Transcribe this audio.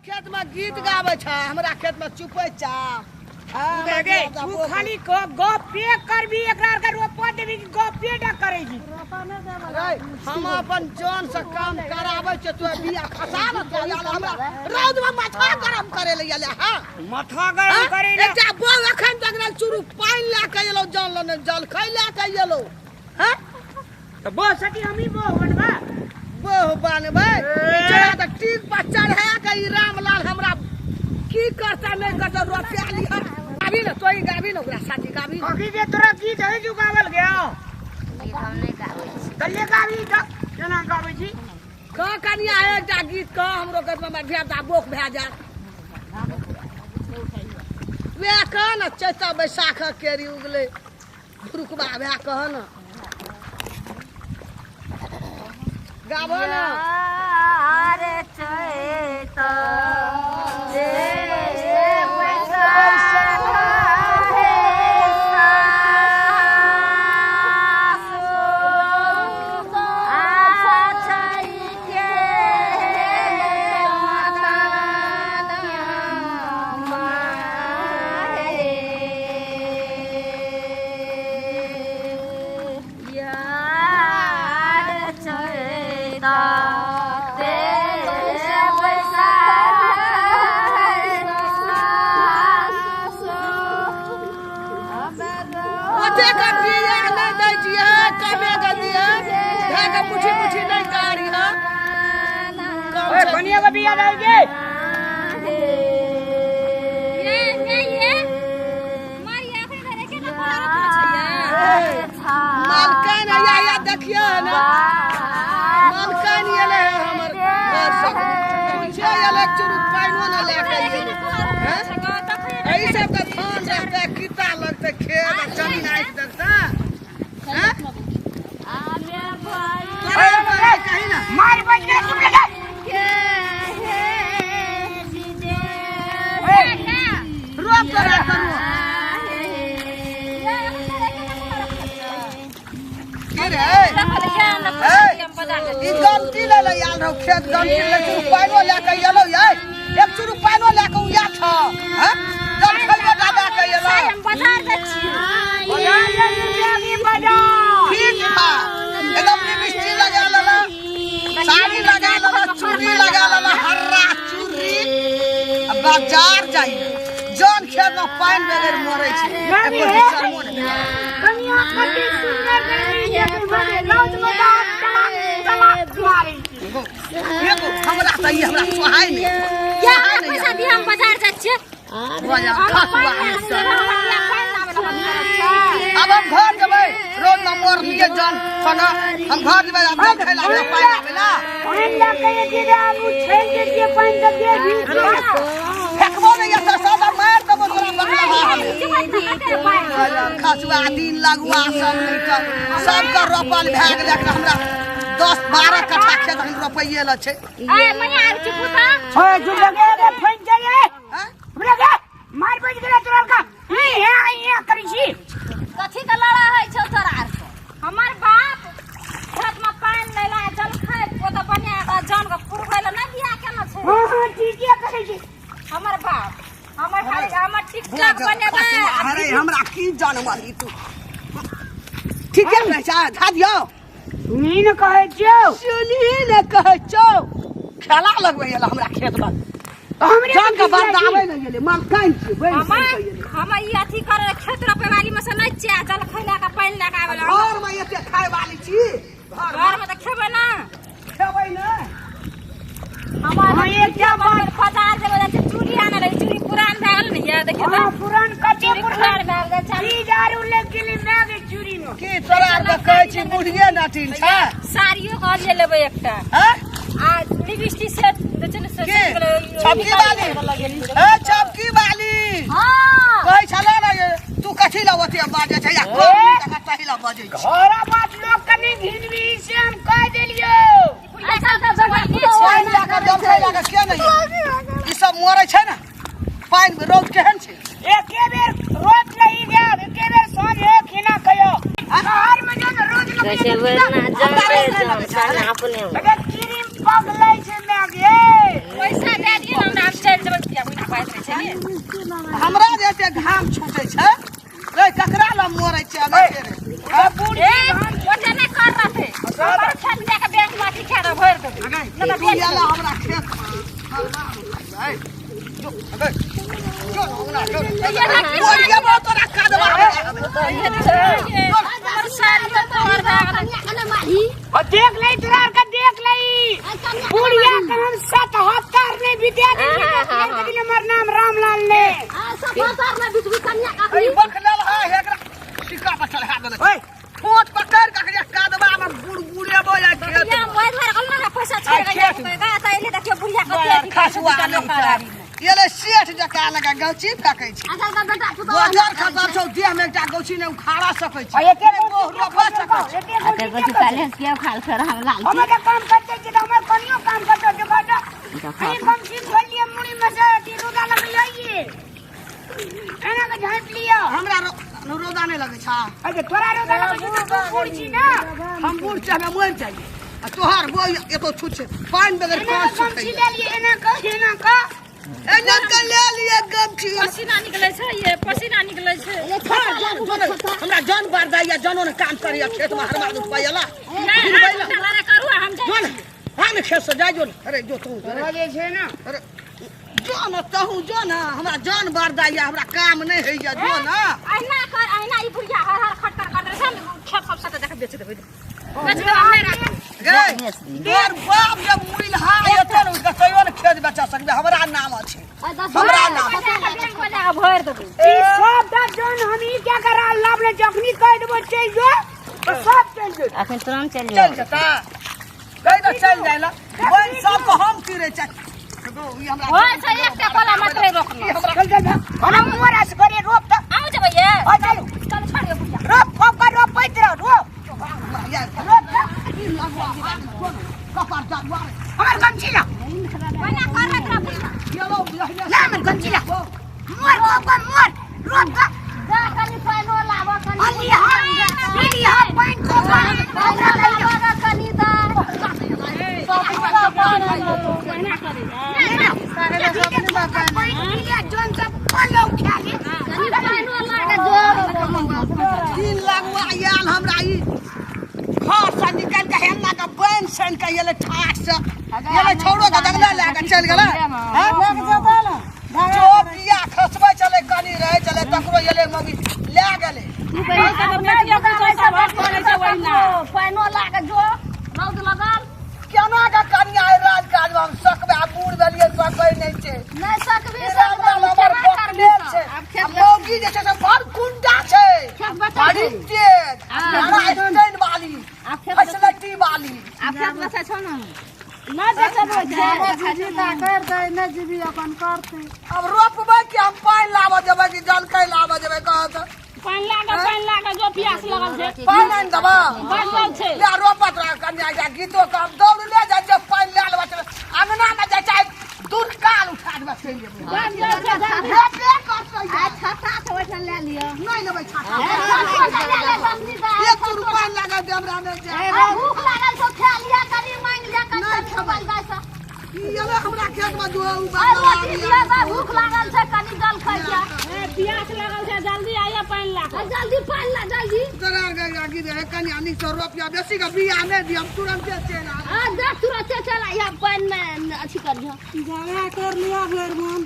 खेत में गीत गावे छ हमरा खेत में चुपे चा गे तू खाली गपे करबी एकरा के रोपा देबी कि गपे डा करे जी हम अपन जान से काम करावे छ तू बिया खसा न तो यार हमरा रोज में माथा गरम करे ले याले हां माथा गरम करे ले एकटा बो अखन तक न चुरू पानी ला के एलो जान ल जल खैला के एलो हां तो बो सटी हमी बो बनबा बो बनबे चला त टीक पर चढ़ा के ई रामलाल हमरा की करता नहीं करता रुपया लिया गाभी न तोई गाभी न ओकरा साथी गाभी अभी जे तोरा गीत है जो गावल गया गीत हम नहीं गावे छी कल्ले गावी त केना गावे छी का कनिया एकटा गीत का हमरो गत में भेदा बोक भे जा वे का न चैता बैसाख केरी उगले रुकबा भे कह न गाबो न अरे चैता बनिया का बिया लाएगे ये मारी आखिर घरे के ना मालकन या देखियो ना मालकन येले हमर घर से पूछे येले चुरू पाइनो ना लेके हैं ऐसे का धान रहते कीता लगते खेत जमीन आई देखता हैं कहीं ना मार बच गया तुम लगा रोक करा करो के रे ई गलती ले ले यार हो खेत गलती ले चुरू पाइनो लेके येलो ये एक चुरू पाइनो लेके उया छ हैं जल खलिया दादा के येलो हम बाजार दे छी बाजार ले की बाजार ठीक बा एकदम लिपस्टिक लगा लेला साड़ी लगा लेला चूड़ी लगा लेला हर्रा चूड़ी अब बाजार जाई जौन खेत में पानी बगैर मरे छै एको शर्मो नहीं कनिया कटी सुंदर गई जे बने लौट बाजार चला तुम्हारी एगो हमरा त ई हमरा सोहाय नहीं क्या पैसा दी हम बाजार जा छी बाजार खसुआ अब हम घर जेबै रोज न मोर के जन सना हम घर जेबै अब जल खैला पानी आवेला पानी ला के गिरा उ छेल के दिए पानी दे दिए भी फेकबो नहीं या सब मार देबो तोरा बगला खसुआ दिन लगुआ सब नहीं त सब का रोपल भए गेलै हमरा 10-12 कट्ठा खेत हम रोपइए ल छै ए मने आब छी पुता ओए जो लगे रे फन जाए हैं लगे मार बज गेला तोरा का ये करी छी कथि के लड़ा है छौ तोरा हमर बाप खेत में पानी ले ला जल खाए ओ त बनिया का जान के पुरबै ल नहीं दिया केना छै हां ठीक है करी छी हमर बाप हमर खाली हमर टिकटॉक बनेबे अरे हमरा की जानवाली तू ठीक है ना चा धा दियो सुनी न कहे छौ सुनी ने कहे छौ खेला लगबै ल हमरा खेत में हमरे जान का बर्दावे न गेले मां काइन छी बैठ हम ई अथी करे खेत रोपे वाली में से नहीं चे जल खैला का पानी लगा वाला घर में एते खाय वाली छी घर में त खेबे ना खेबै न हमार एक बार बाजार जेबे त चूड़ी आने रही चूड़ी पुरान भए गेल न ये देखिए हां पुरान कटे पुरान भए गेल चल 3000 ले गेली मैगे चूड़ी में की तोरा के कहै छी बुढ़िए नाटिन छै साड़ियो कहल जे लेबे एकटा हैं आ लिपस्टिक सेट चल से छपकी वाली ए छपकी वाली हां कहै छले न ये तू कथि लवती बाजे छै या कोन का कथि ल बाजे छै घोड़ा बात लोग कने घिनवी से हम कह देलियो ऐसा त जगह पानी लगा दम खैला के के नहीं ई सब मरै छै ना पानी में रोज केहन छै एके बेर रोज नहीं गया एके बेर साँझ हो खिना कयो शहर में जो रोज कैसे वरना जाने अपने अरे क्रीम पगलै छै मैगे पैसा दे दियो हमरा हमरा जैसे घाम छूटे छै रे ककरा ला मोरै छै अबे रे ओते नहीं कर रहे हमर खेत लेके बैंक में खा भर दे नहीं तू याला हमरा खेत जो अबे जो हमरा जो ये बो तोरा कादवा हमर सारी तो तोड़ भाग और देख ले तोरा का देख ले बुढ़िया का हम 77 ने विद्यार्थी लेकिन हमर नाम रामलाल ने 77 में बिजली कन्या का ए बखलल है एकरा टिका पर चढ़ा देले ओए फोट पकड़ के कादवा में बुड़बुड़े बो जा खेत ये मोय घर कल्ला का पैसा छेड़ गया गाता इले देखियो बुढ़िया कते खसुआ ये ले सेठ जका लगा गौची फेकै छी अच्छा का बेटा तू तो गोजर खतर छौ देह में एकटा गौची ने उखाड़ा सकै छी एके रोपा सकै छी अते कुछ काले के खाल कर हम लाल हम का काम करते कि हमर कनियो काम करते जो काटा ये कम चीज छोड़ लिए मुड़ी में से रोदा लग जाइए एना के झाट लियो हमरा रोदा नहीं लगे छा अरे तोरा रोदा लग तो बूढ़ छी ना हम बूढ़ चाहे मोन चाहिए आ तोहार बोल एतो छुछ पानी बगैर पांच कम छुछ चीज ले लिए एना का एना के ले लिए गमछी पसीना निकले छै ये पसीना निकले छै हमरा जान बार दाइया जानो ने काम करिया खेत में हर मार पायला नहीं हम करू हम जोन हम खेत से जा जो अरे जो तू जे छै ना अरे जो न तहू जो न हमरा जान बार दाइया हमरा काम नहीं होइया जो न आइना कर आइना ई बुढ़िया हर हर खट्टर कर रे सब खेत सब साथ देख बेच देबै बेच दे हम नहीं राख गए तोर बाप जब मुइल हा एते न कहियो न खेत बेचा सकबे हमरा नाम अछि हमरा नाम भर देबै ई सब जन हम ई क्या करा लाभ ले जखनी कह देबो चल जो तो सब चल जो अखन तुरंत चल चल जता कहि त चल जाइला बन सब को हम किरे चल होय छै एकटा कोला मात्र रोकना चल चल हम मोरा से करे रोप त आउ जबै ये आ चल चल छोड़ दे बुढ़िया रोप फप कर रोप पैत रहो रोप कपार जावा हमर गमछी ला बना कर रख बुढ़िया येलो ला हमर गमछी ला मोर रोप रोप का जा कनी पानो लाबो कनी अली हा पाइन को पाइन कनी दा सब पानो कहना करे सारे सब पाइन लिया जोन सब पलो खाली कनी पानो लागे जो 3 लाख आयल हमरा ई घर से निकल के हेन्ना के बन सन के येले ठाठ से येले छोड़ो के दंगला लाके चल गेला हां जो बिया खसबै चले कनी रहे चले तकरो येले मगी ले गेले पानो लागे जो रौद लगल केना के कन्या राज काज हम सकबे आ बूढ़ भेलिए सकबै नहीं छै नहीं सकबी सब नंबर पकड़े छै मौगी जे छै से बड़ कुंडा छै बड़ी तेज बड़ा स्टैंड वाली फैसिलिटी वाली आप खेत में छै ना ना देखबो जीता कर दे न जीवी अपन करते अब रोपबै कि हम पानी लाबऽ जेबै कि जल कै लाबऽ जेबै कहाँ से पानी लागे जो प्यास लगल छै पानी नहीं देबऽ बचल छै ले रोपत रह कन्या जा गीतो काम दौड़ ले जा जब पानी ले लेबऽ चल अंगना में जा चाहे दुरकाल उठा देबऽ चलि जेबै ले करतै छाता से ओइठन ले लियो नहीं लेबै छाता एक 1 रुपया लगा दे हमरा में जा भूख लागल तो खा लिया कनी मांग लिया कनी खबल जाय येले हमरा खेत में जो भूख लागल छै कनी जल खाइ जा प्यास लागल छै जल्दी आइए पानी ला जल्दी पानी ला जल्दी जरा गागी दे कन्या निक 100 रुपया बेसी का बिया नहीं दी हम तुरंत चल आ देख तुरंत चल या पानी में अच्छी कर झगड़ा कर लिया फिर मन